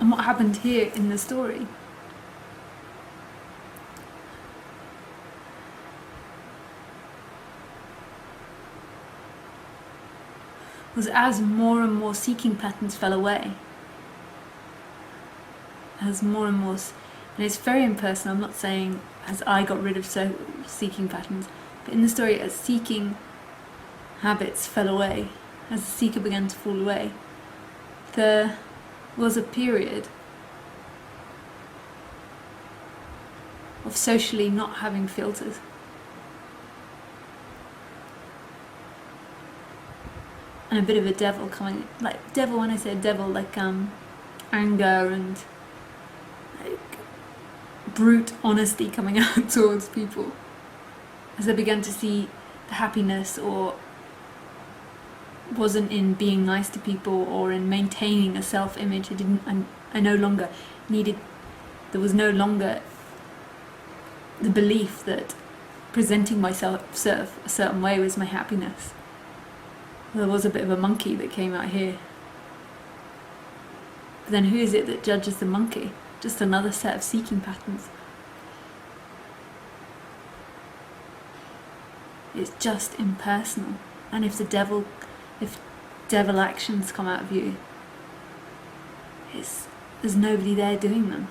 And what happened here in the story was, as more and more seeking patterns fell away, as more and more, and it's very impersonal, I'm not saying as I got rid of seeking patterns, but in the story, as seeking habits fell away, as the seeker began to fall away, there was a period of socially not having filters. And a bit of a devil coming, like devil, when I say devil, like anger and like brute honesty coming out towards people as they began to see the happiness or wasn't in being nice to people or in maintaining a self-image. I no longer needed, there was no longer the belief that presenting myself a certain way was my happiness. There was a bit of a monkey that came out here. But then who is it that judges the monkey? Just another set of seeking patterns. It's just impersonal. And if devil actions come out of you, there's nobody there doing them.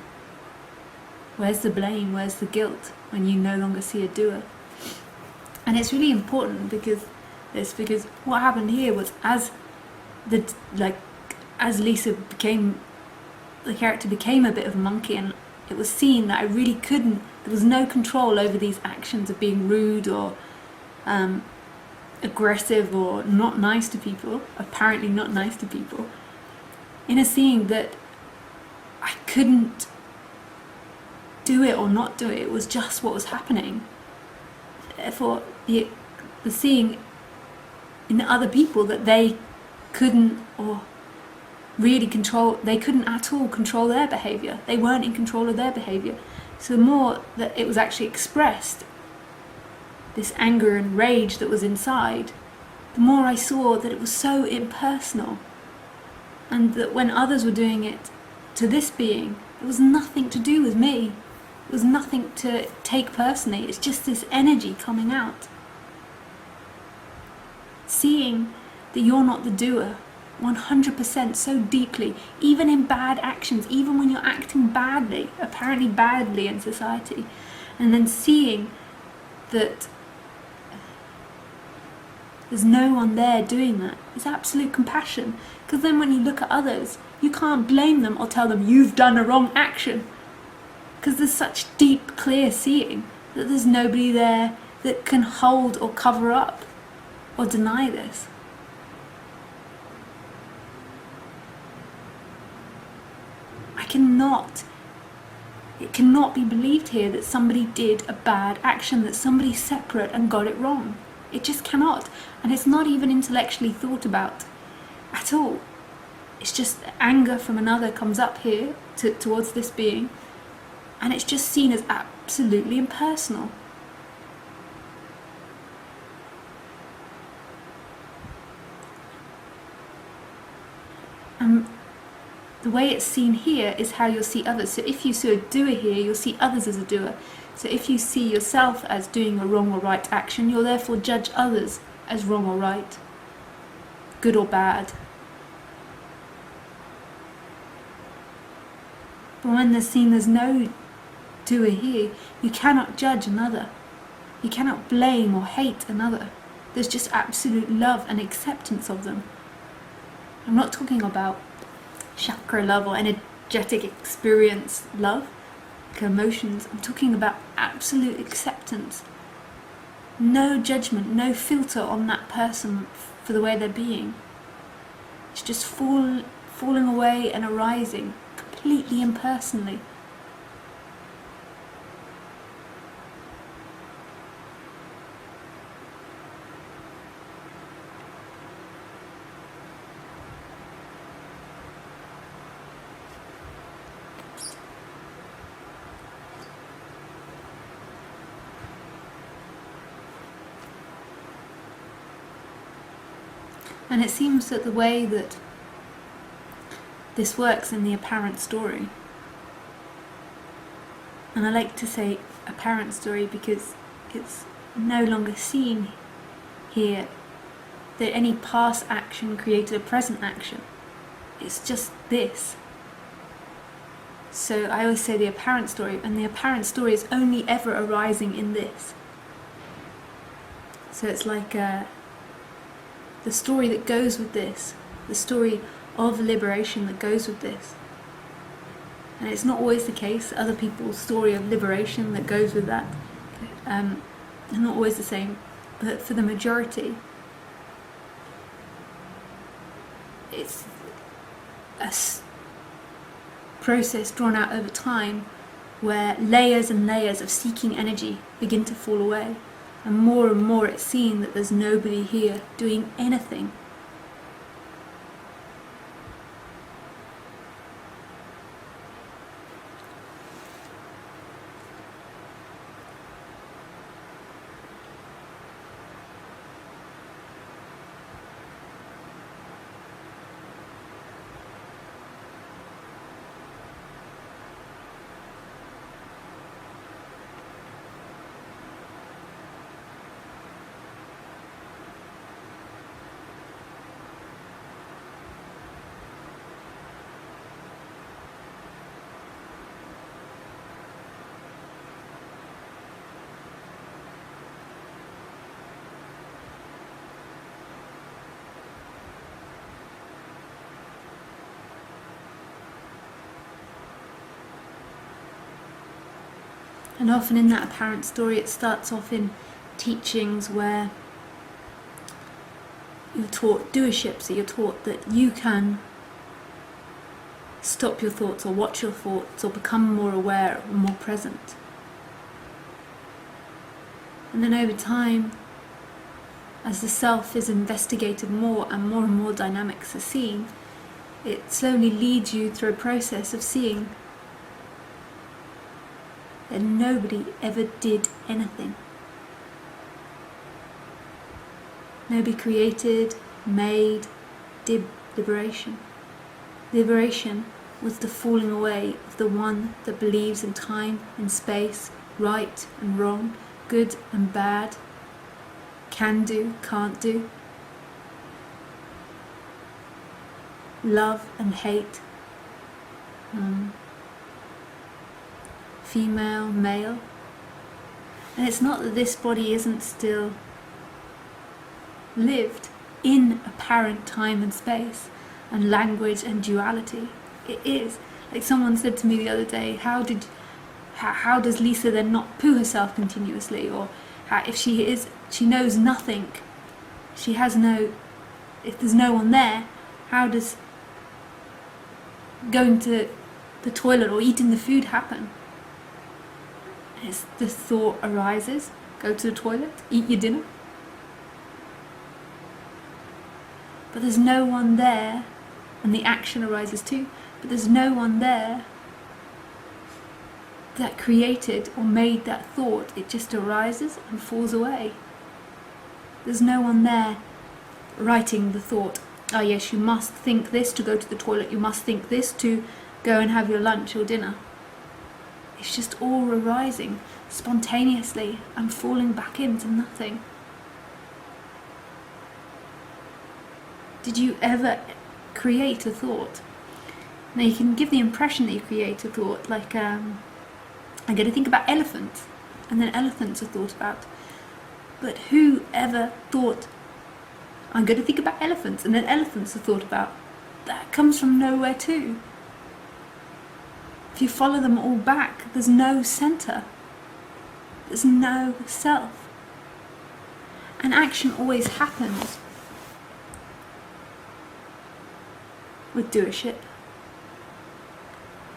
Where's the blame? Where's the guilt when you no longer see a doer? And it's really important because what happened here was as Lisa became, the character became a bit of a monkey, and it was seen that I really couldn't, there was no control over these actions of being rude or aggressive or not nice to people, apparently not nice to people, in a seeing that I couldn't do it or not do it. It was just what was happening. Therefore, the seeing in the other people that they couldn't or really control, they couldn't at all control their behaviour. They weren't in control of their behaviour. So the more that it was actually expressed, this anger and rage that was inside, the more I saw that it was so impersonal, and that when others were doing it to this being, it was nothing to do with me. It was nothing to take personally. It's just this energy coming out. Seeing that you're not the doer 100% so deeply, even in bad actions, even when you're acting badly, apparently badly in society, and then seeing that there's no one there doing that is absolute compassion. Because then when you look at others, you can't blame them or tell them you've done a wrong action, because there's such deep, clear seeing that there's nobody there that can hold or cover up or deny this. It cannot be believed here that somebody did a bad action, that somebody separate and got it wrong. It just cannot. And it's not even intellectually thought about at all. It's just anger from another comes up here towards this being, and it's just seen as absolutely impersonal. The way it's seen here is how you'll see others. So if you see a doer here, you'll see others as a doer. So if you see yourself as doing a wrong or right action, you'll therefore judge others as wrong or right, good or bad. But when there's no doer here, you cannot judge another. You cannot blame or hate another. There's just absolute love and acceptance of them. I'm not talking about chakra love or energetic experience love, like emotions. I'm talking about absolute acceptance. No judgment, no filter on that person for the way they're being. It's just falling away and arising completely impersonally. And it seems that the way that this works in the apparent story. And I like to say apparent story because it's no longer seen here that any past action created a present action. It's just this. So I always say the apparent story, and the apparent story is only ever arising in this. So it's like the story that goes with this, the story of liberation that goes with this. And it's not always the case. Other people's story of liberation that goes with that are not always the same. But for the majority, it's a process drawn out over time where layers and layers of seeking energy begin to fall away, and more it's seen that there's nobody here doing anything. And often in that apparent story, it starts off in teachings where you're taught doership, so you're taught that you can stop your thoughts or watch your thoughts or become more aware or more present. And then over time, as the self is investigated more and more dynamics are seen, it slowly leads you through a process of seeing that nobody ever did anything. Nobody created, made, did liberation. Liberation was the falling away of the one that believes in time and space, right and wrong, good and bad, can do, can't do, love and hate, female, male. And it's not that this body isn't still lived in apparent time and space and language and duality. It is. Like someone said to me the other day, how does Lisa then not poo herself continuously? Or if she knows nothing, if there's no one there, how does going to the toilet or eating the food happen? It's the thought arises, go to the toilet, eat your dinner. But there's no one there, and the action arises too, but there's no one there that created or made that thought. It just arises and falls away. There's no one there writing the thought, oh yes, you must think this to go to the toilet, you must think this to go and have your lunch or dinner. It's just all arising spontaneously and falling back into nothing. Did you ever create a thought? Now you can give the impression that you create a thought, like I'm going to think about elephants, and then elephants are thought about. But who ever thought, I'm going to think about elephants, and then elephants are thought about? That comes from nowhere too. If you follow them all back, there's no centre. There's no self. And action always happens with doership,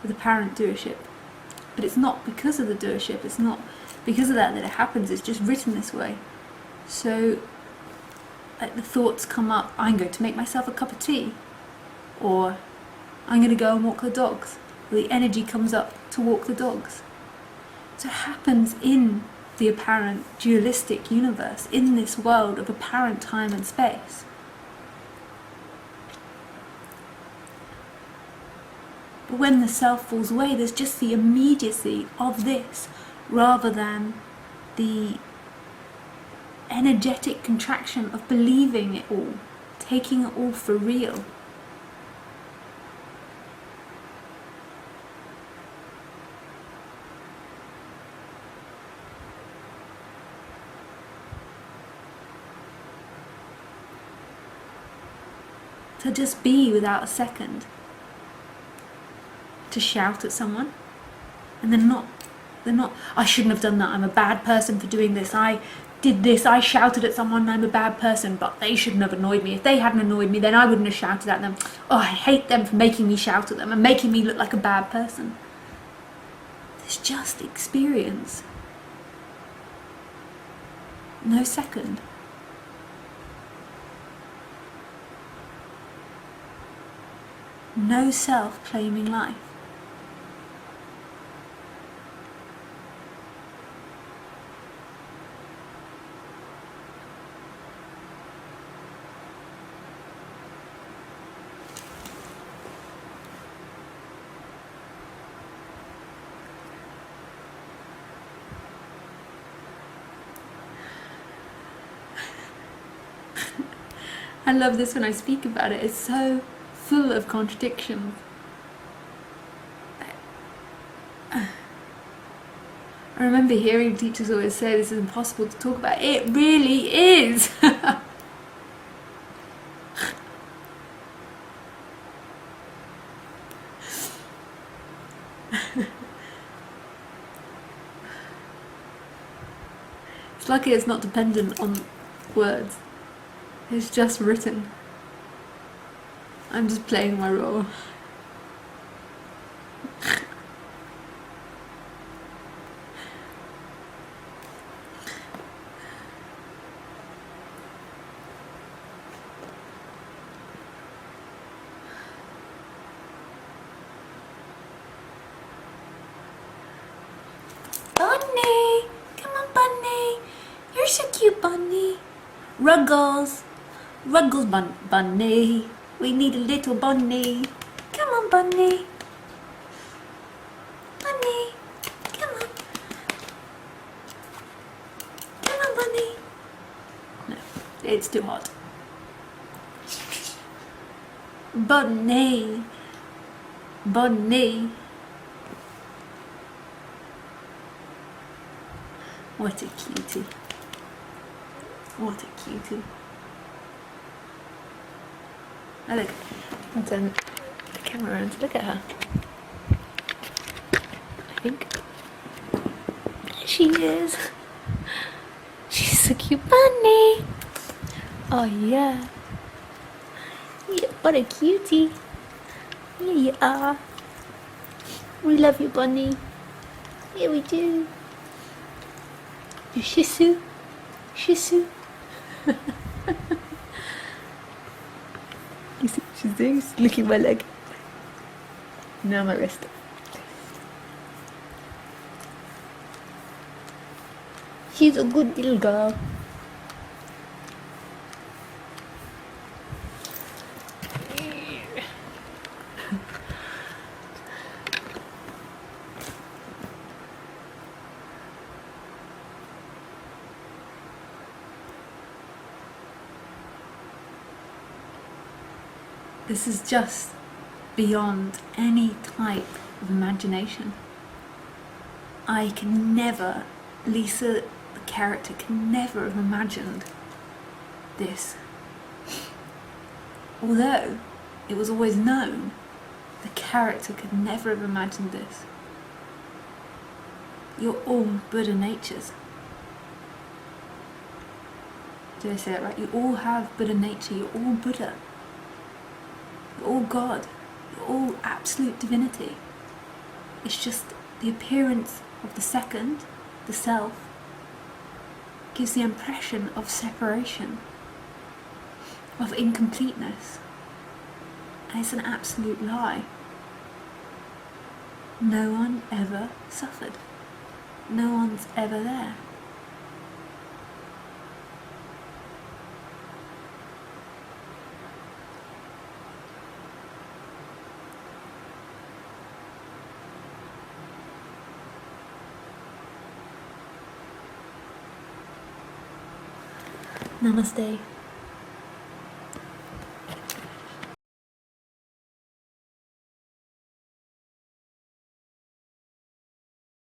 with apparent doership. But it's not because of the doership, it's not because of that it happens, it's just written this way. So, like the thoughts come up, I'm going to make myself a cup of tea, or I'm going to go and walk the dogs, or the energy comes up to walk the dogs. So it happens in the apparent dualistic universe, in this world of apparent time and space. But when the self falls away, there's just the immediacy of this, rather than the energetic contraction of believing it all, taking it all for real. To just be without a second. To shout at someone, and they're not, I shouldn't have done that, I'm a bad person for doing this, I did this, I shouted at someone, I'm a bad person, but they shouldn't have annoyed me. If they hadn't annoyed me, then I wouldn't have shouted at them. Oh, I hate them for making me shout at them and making me look like a bad person. It's just experience. No second. No self-claiming life. I love this when I speak about it. It's so full of contradictions. I remember hearing teachers always say this is impossible to talk about. It really is. It's lucky it's not dependent on words. It's just written. I'm just playing my role. Bunny! Come on, Bunny! You're so cute, Bunny! Ruggles! Ruggles, Bunny! We need a little bunny! Come on, Bunny! Bunny! Come on! Come on, Bunny! No, it's too hot. Bunny! Bunny! What a cutie. What a cutie. Oh look, I'll turn the camera around to look at her. I think. There she is. She's a cute bunny. Oh yeah. Yeah, what a cutie. Here you are. We love you, bunny. Yeah, we do. You Shih Tzu. Shih Tzu. You see what she's doing? She's licking my leg. Now my wrist. She's a good little girl. This is just beyond any type of imagination. I can never, Lisa, the character, can never have imagined this. Although it was always known, the character could never have imagined this. You're all Buddha natures. Did I say that right? You all have Buddha nature, you're all Buddha. You're all God, you're all absolute divinity. It's just the appearance of the second, the self, gives the impression of separation, of incompleteness. And it's an absolute lie. No one ever suffered. No one's ever there. Namaste.